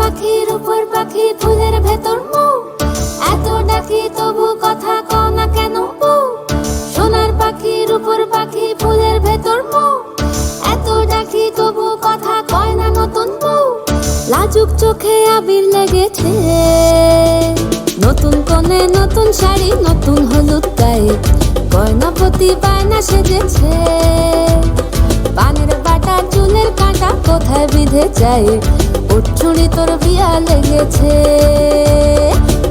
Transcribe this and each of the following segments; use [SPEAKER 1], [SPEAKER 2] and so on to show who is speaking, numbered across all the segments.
[SPEAKER 1] পাখির উপর পাখি ফুলের ভেতর মৌ, এত ডাকি তবু কথা কও না কেন বউ। সোনার পাখির উপর পাখি ফুলের ভেতর মৌ, এত ডাকি তবু কথা কয় না নতুন বউ। লাজুক চোখে আবির লেগেছে, নতুন কোণে নতুন শাড়ি নতুন হলুদ গায়ে, গয়নাপতি বায়না সেজেছে। পানের বাটা চুলের কাঁটা কোথায় বিঁধে যায়, উঠছুড়ি তোর বিয়া লেগেছে।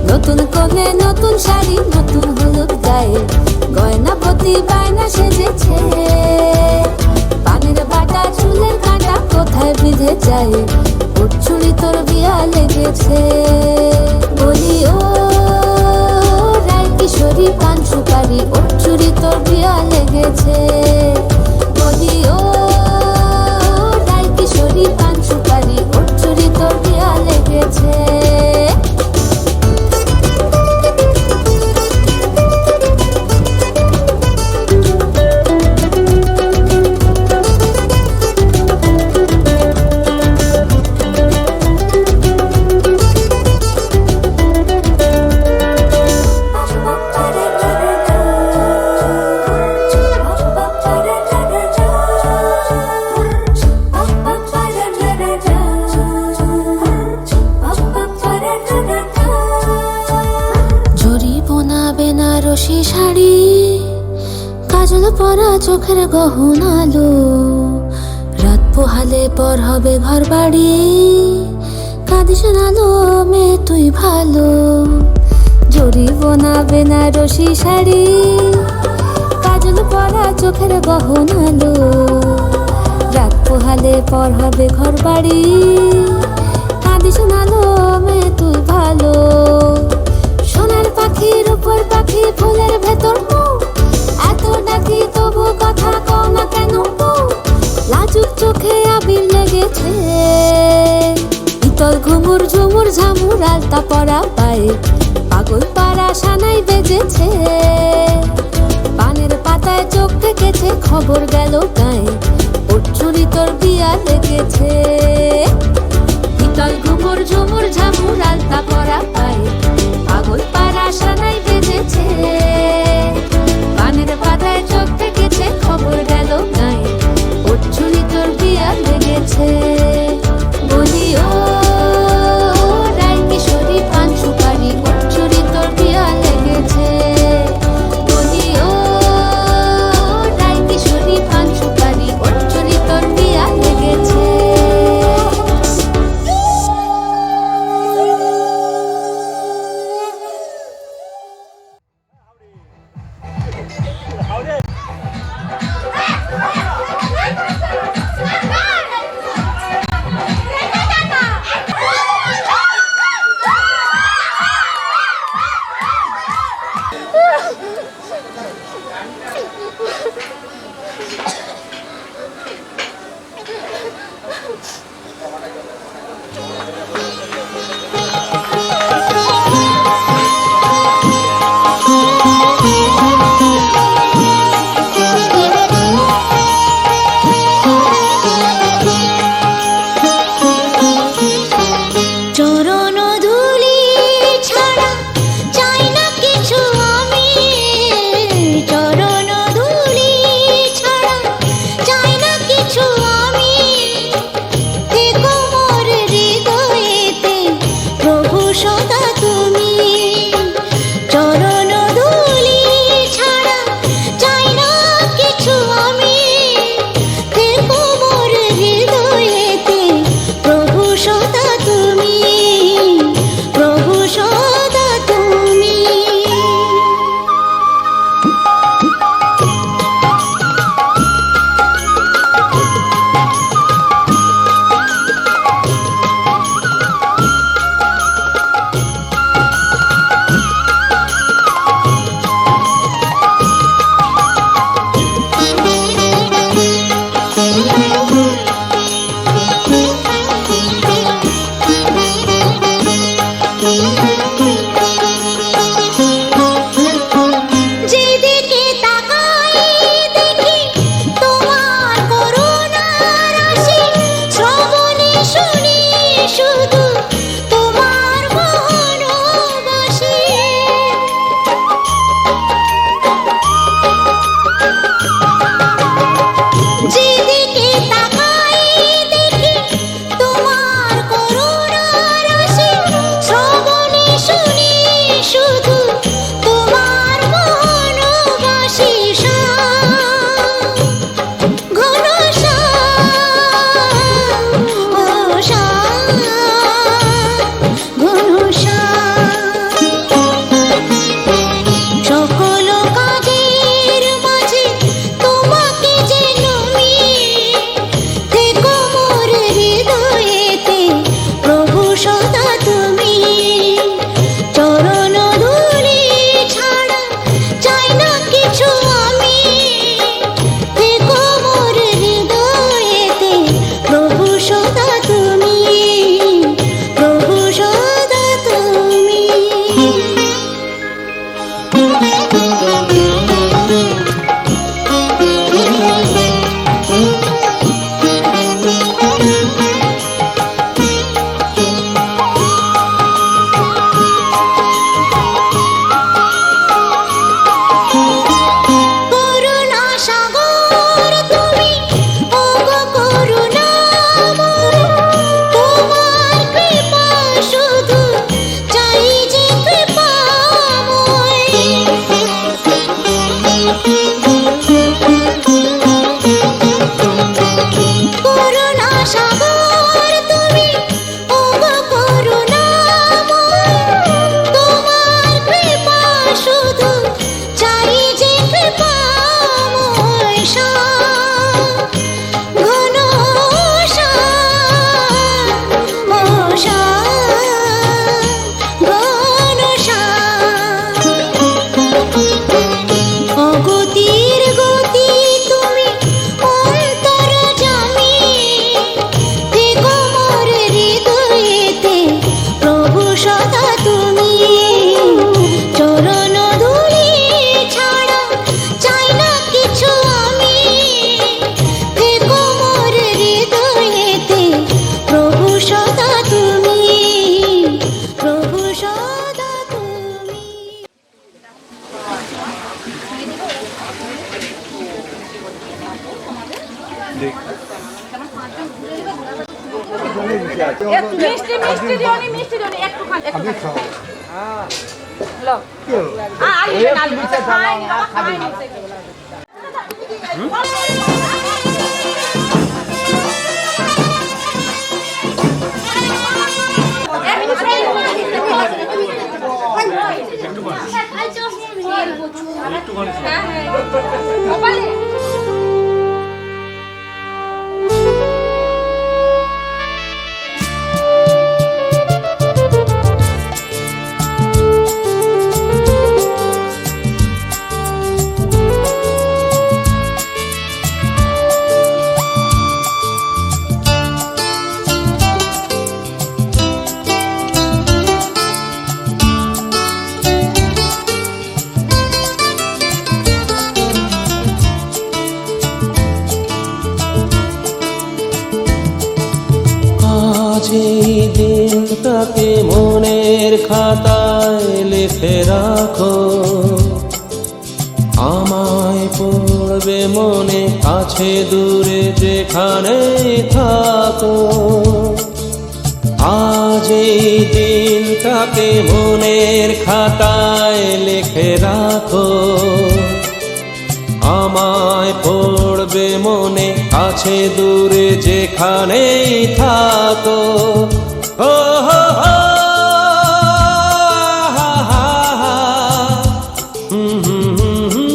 [SPEAKER 1] নতুন কোণে নতুন শাড়ি নতুন হলুদ গায়ে, গয়নাপতি বায়না সেজেছে। পানের বাটা চুলের কাঁটা কোথায় বিঁধে যায়, উঠছুড়ি তোর বিয়া লেগেছে। বলি ও রায় কিশোরী পান সুপারি, উঠছুড়ি তোর বিয়া লেগেছে। বলি ও রায় কিশোরী পান সুপারি, উঠছুড়ি তোর বিয়া লেগেছে। বেনারসি শাড়ি, কাজল পরা চোখের গহনালো, রাত পোহালে পর হবে ঘর বাড়ি, কাঁদিস নালো মেয়ে তুই ভালো। জরি বোনা বেনারসি শাড়ি, কাজল পরা চোখের গহনালো, রাত পোহালে পর হবে ঘর বাড়ি, কাঁদিস নালো মেয়ে তুই ভালো। সোনার পাখির উপর পাখি ফুলের ভেতর মৌ, এত ডাকি তবু কথা কও না কেন বউ। লাজুক চোখে আবির লেগেছে, ইতল ঘুমুর ঝুমুর ঝামুর আলতা পরা পায়ে, পাগল পাড়া সানাই বেজেছে। পানের পাতায় চোখ থেকেছে খবর গেল গায়ে, উঠছুড়ি তোর বিয়া লেগেছে। ইতল ঘুমুর ঝুমুর ঝামুর আলতা পরা পায়ে, পাগল পাড়া সানাই বেজেছে। পানের পাতায় চোখ থেকেছে খবর গেল গায়ে, উঠছুড়ি তোর বিয়া লেগেছে। বলি ও রায় কিশোরী পান সুপারি, উঠছুড়ি তোর বিয়া লেগেছে। বলি ও রায় কিশোরী পান সুপারি, উঠছুড়ি তোর বিয়া লেগেছে।
[SPEAKER 2] মিষ্টি দিও না, একটু খান, একটু
[SPEAKER 3] আমি
[SPEAKER 2] খান।
[SPEAKER 3] খাবো।
[SPEAKER 2] লো।
[SPEAKER 3] কি হলো?
[SPEAKER 2] আলু
[SPEAKER 3] এই
[SPEAKER 2] আলু
[SPEAKER 3] মিষ্টি
[SPEAKER 2] খাই
[SPEAKER 3] খাবো, আর খাবি না।
[SPEAKER 4] আজ এই দিনটাকে মনের খাতায় লিখে রাখো, আমায় পড়বে মনে, কাছে দূরে যেখানে থাকো। আজ এই দিনটাকে মনের খাতায় লিখে রাখো, আমায় পড়বে মনে, কাছে দূরে যেখানেই থাকো। ও হো হো, হা হা হা, হুম হুম হুম হুম।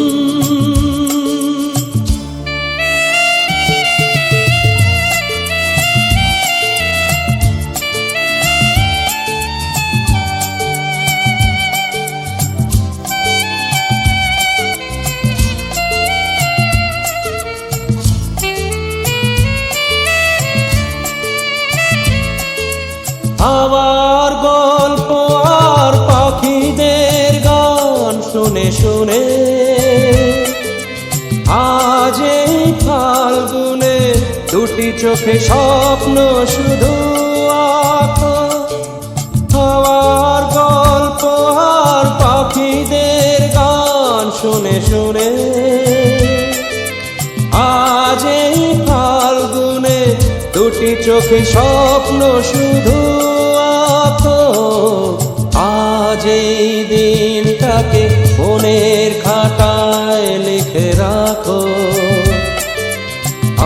[SPEAKER 4] আবার গল্প আর পাখিদের গান শুনে শুনে আজ এই ফাল্গুনে দুটি চোখে স্বপ্ন শুধু আঁকো। আবার গল্প আর পাখিদের গান শুনে শুনে আজ এই ফাল্গুনে দুটি চোখে স্বপ্ন শুধু আঁকো। আজ এই দিনটাকে মনের খাতায় লিখে রাখো,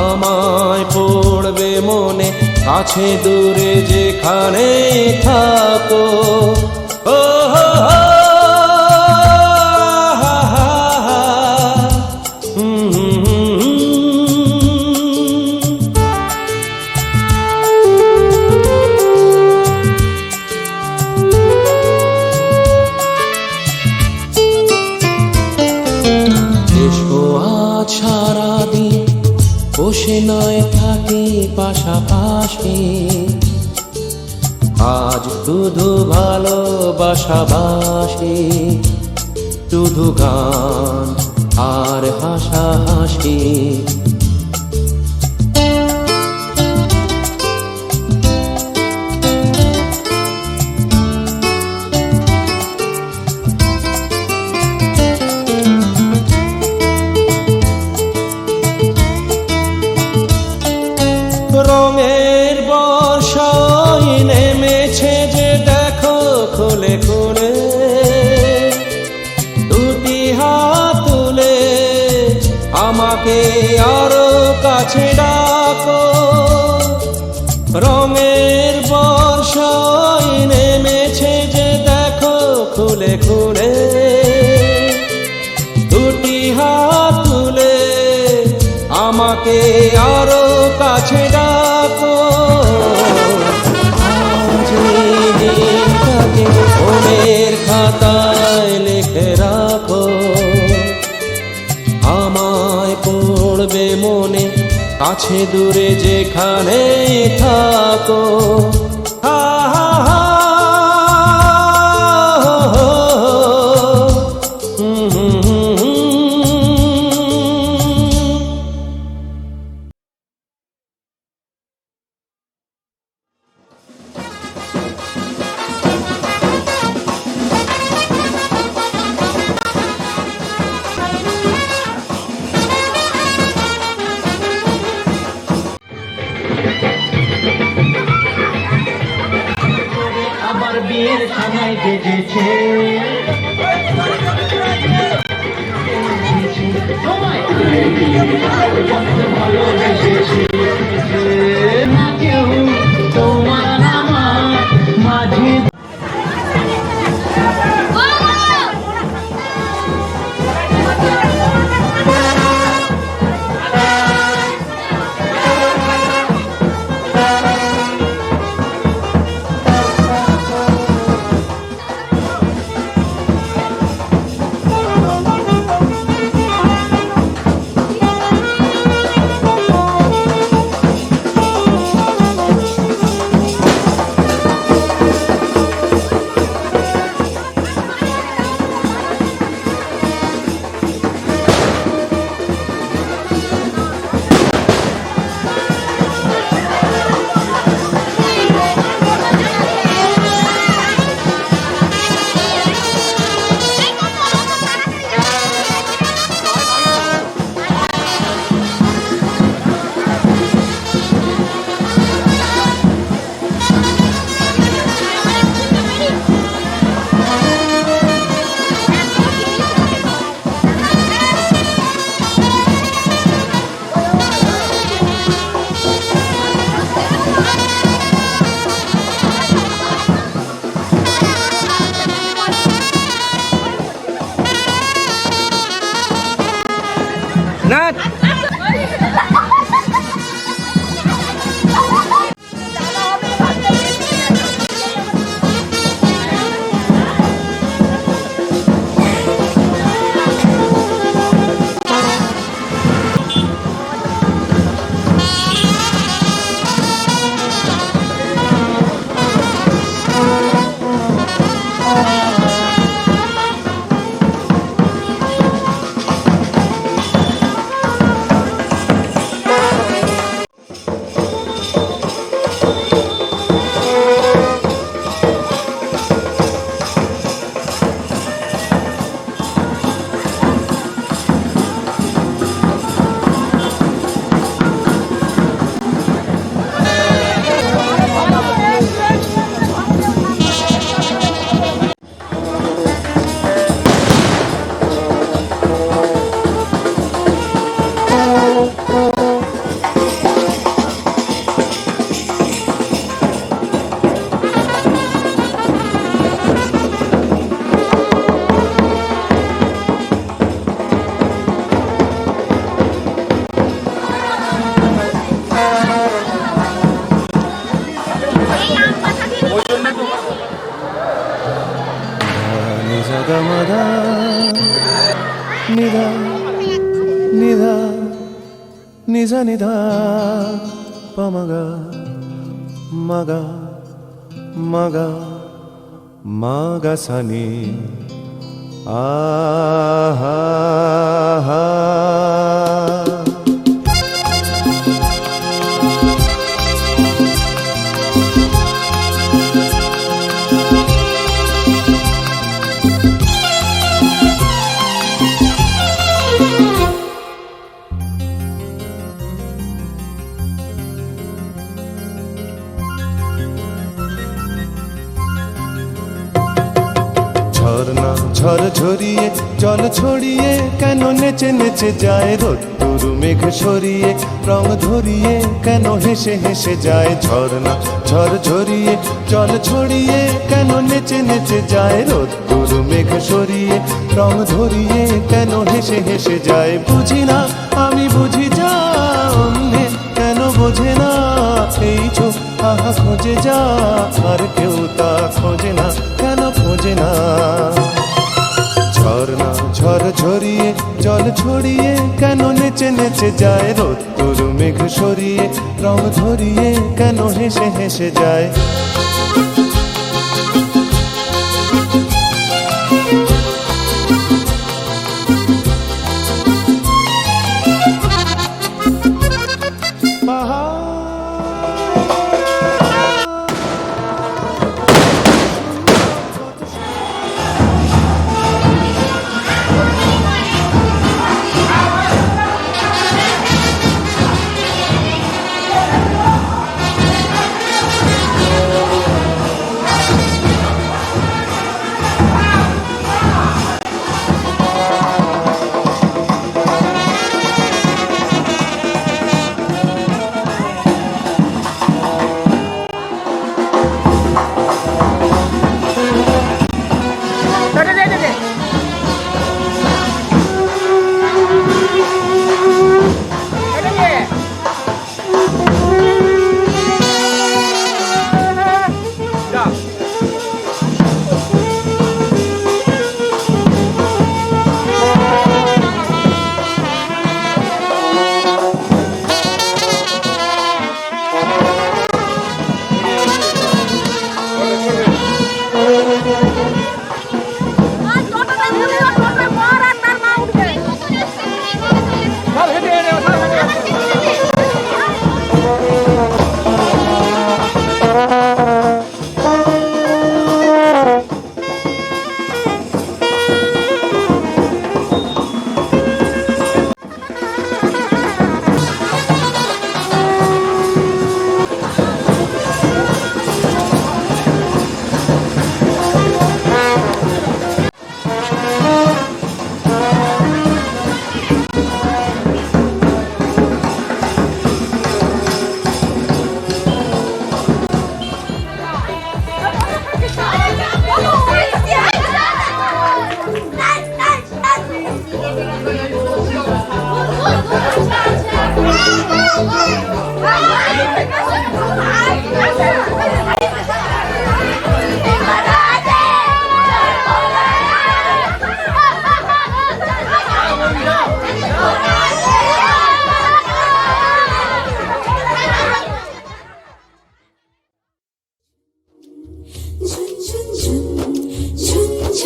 [SPEAKER 4] আমায় পড়বে মনে, কাছে দূরে যেখানে থাকো। ও হো হো, হা হা হা, হুম হুম হুম হুম। এসো আজ সারাদিন বসে নয় থাকি পাশাপাশি, আজ শুধু ভালোবাসাবাসি, শুধু গান আর হাসাহাসি। রঙের বর্ষায় নেমেছে যে দেখো খুলে খুলে, দুটি হাত তুলে আমাকে আরো কাছে ডাকো। রঙের বর্ষায় নেমেছে যে দেখো খুলে খুলে, দুটি হাত তুলে আমাকে আরো কাছে ডাকো। আজ এই দিনটাকে মনের খাতায় লিখে রাখো, আমায় পড়বে মনে, কাছে দূরে যেখানে থাকো। হা হা হা, হো হো, হুম হুম হুম হুম।
[SPEAKER 3] বিয়ের সময় বেজেছে ভালোবেসেছি না কেউ তোমার আমার মাঝে
[SPEAKER 4] Nizagamada Nida Nida Niza Nida Pamaga Maga Maga Maga Sani Aha ঝর্ণা ঝড় ঝরিয়ে জল ছড়িয়ে কেন নেচে নেচে যায় রোদ্দুর মেঘ সরিয়ে রং ধরিয়ে কেন হেসে হেসে যায় ঝর্ণা ঝড় ঝরিয়ে জল ছড়িয়ে কেন নেচে নেচে যায় রোদ্দুর মেঘ সরিয়ে রং ধরিয়ে কেন হেসে হেসে যায় বুঝি না আমি বুঝি যা অন্যে কেন বোঝে না এই চোখ আহা খোঁজে যা আর কেউ তা খোঁজে না কেন খোঁজে না ঝর্ণা ঝড় ঝরিয়ে জল ছড়িয়ে কেন নেচে নেচে যায় রোদ্দুর মেঘ সরিয়ে রং ধরিয়ে কেন হেসে হেসে যায়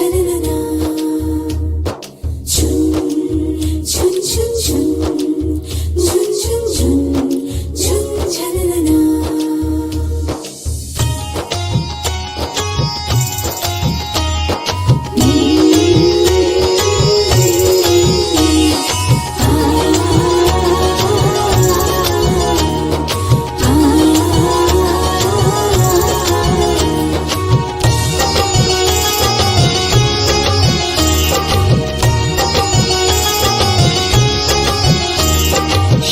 [SPEAKER 1] ঝনঝননা ঝুন ঝুন ঝুন ঝুন ঝুন ঝুন ঝুন ঝুন ঝনঝননা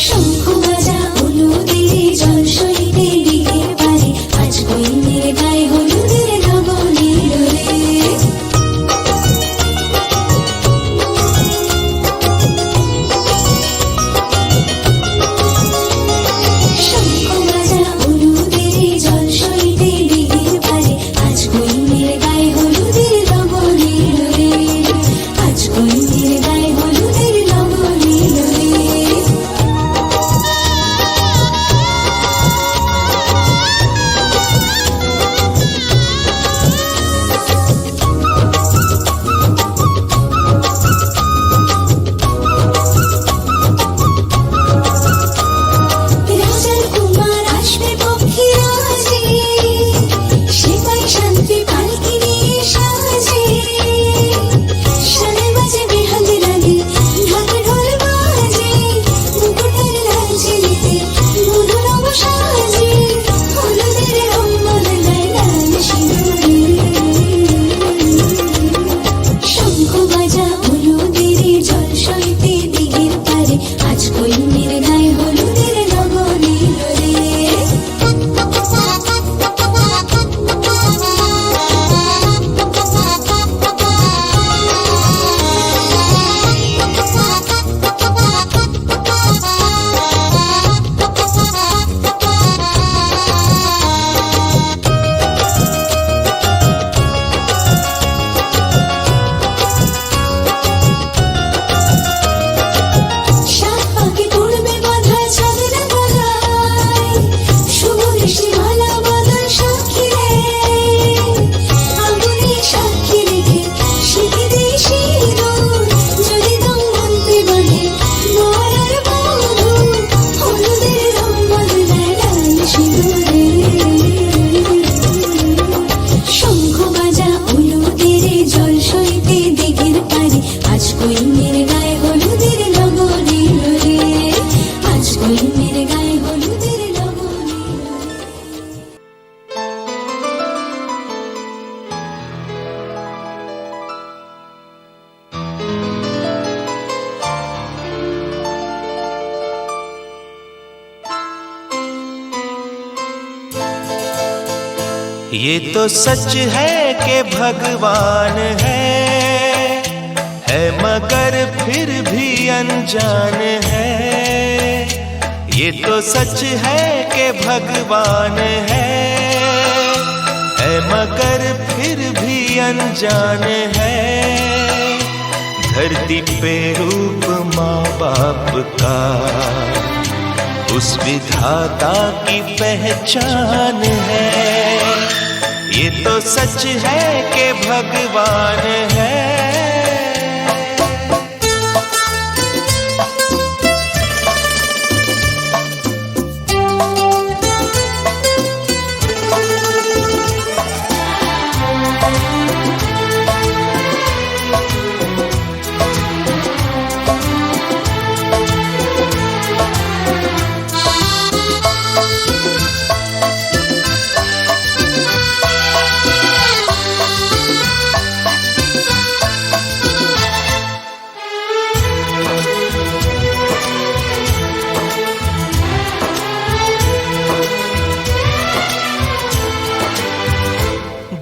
[SPEAKER 1] শঙ্খ বাজা হলুদের জল সইতে দিঘের পারে আজ বইনের গায়ে হলুদের লবণের রে শঙ্খ বাজা হলুদের জল সইতে দিঘের পারে আজ বইনের গায়ে হলুদের লবণের রে আজ বইনের গায়ে হলুদের লবণের রে রাজার কুমার আসবে পক্ষী রাজে সেপাই শান্তি পালকি নিয়ে সাজে শানে বাজে বেহাল লাগে ঢাকা ঢোল বাজে মুকুটের লাল ঝিলিতে মধুর সাজে হলুদের রং বদলায় লাল সিঁদুরে শঙ্খ বাজা হলুদের জল সইতে দিঘের পারে আজ বইনের গায়ে হলুদের লবণের রে সাত পাকে পড়বে বাঁধা চাঁদরা গলায় শুভ বৃষ্টি মালা বাঁধার সাক্ষী রে আগুনে সাক্ষী রেখে শিখে দেই সিঁদুর যদি দম ভাঙতে বাঁধে বর আর বধূ হলুদের রং বদলায় লাল সিঁদুরে শঙ্খ বাজা হলুদের জল সইতে দিঘের পারে আজ বইনের গায়ে হলুদের লবণের রে আজ বইনের গায়ে হলুদের লবণের রে
[SPEAKER 4] ये तो सच है कि भगवान है मगर फिर भी अनजान है। ये तो सच है कि भगवान है मगर फिर भी अनजान है। धरती पे रूप माँ बाप का उस विधाता की पहचान है। ये तो सच है कि भगवान है।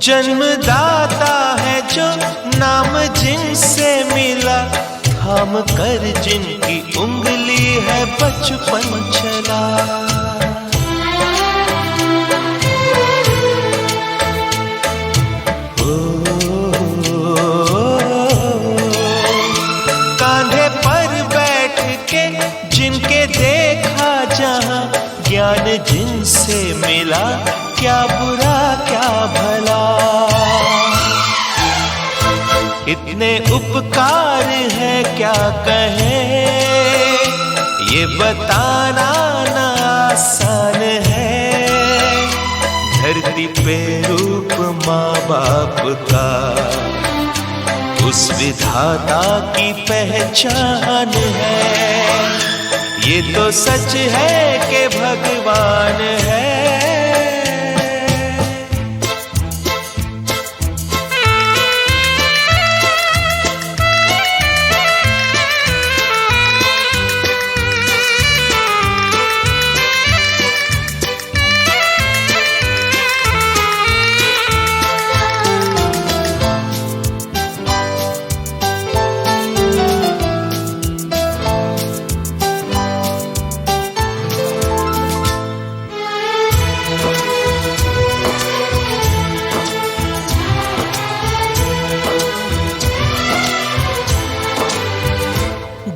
[SPEAKER 4] जन्मदाता है जो नाम जिनसे मिला, थाम कर जिनकी उंगली है बचपन चला। कांधे पर बैठ के जिनके देखा जहां, ज्ञान जिनसे मिला क्या बुरा क्या भला।
[SPEAKER 5] इतने उपकार है क्या कहें, ये बताना ना आसान है। धरती पे रूप माँ बाप का उस विधाता की पहचान है। ये तो सच है कि भगवान है।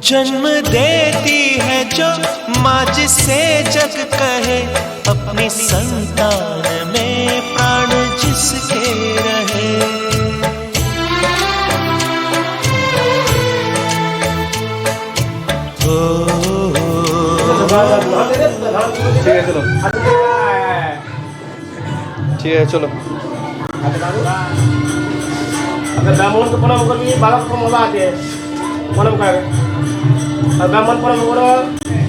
[SPEAKER 5] जन्म देती है जो माँ जिसे जग कहे, अपनी संतान में प्राण जिसके रहे।
[SPEAKER 6] ठीक है चलो।
[SPEAKER 7] अगर ब्राह्मण को प्रणाम कर बालक को मोला आते प्रणाम कर ब्राह्मण प्रणाम करो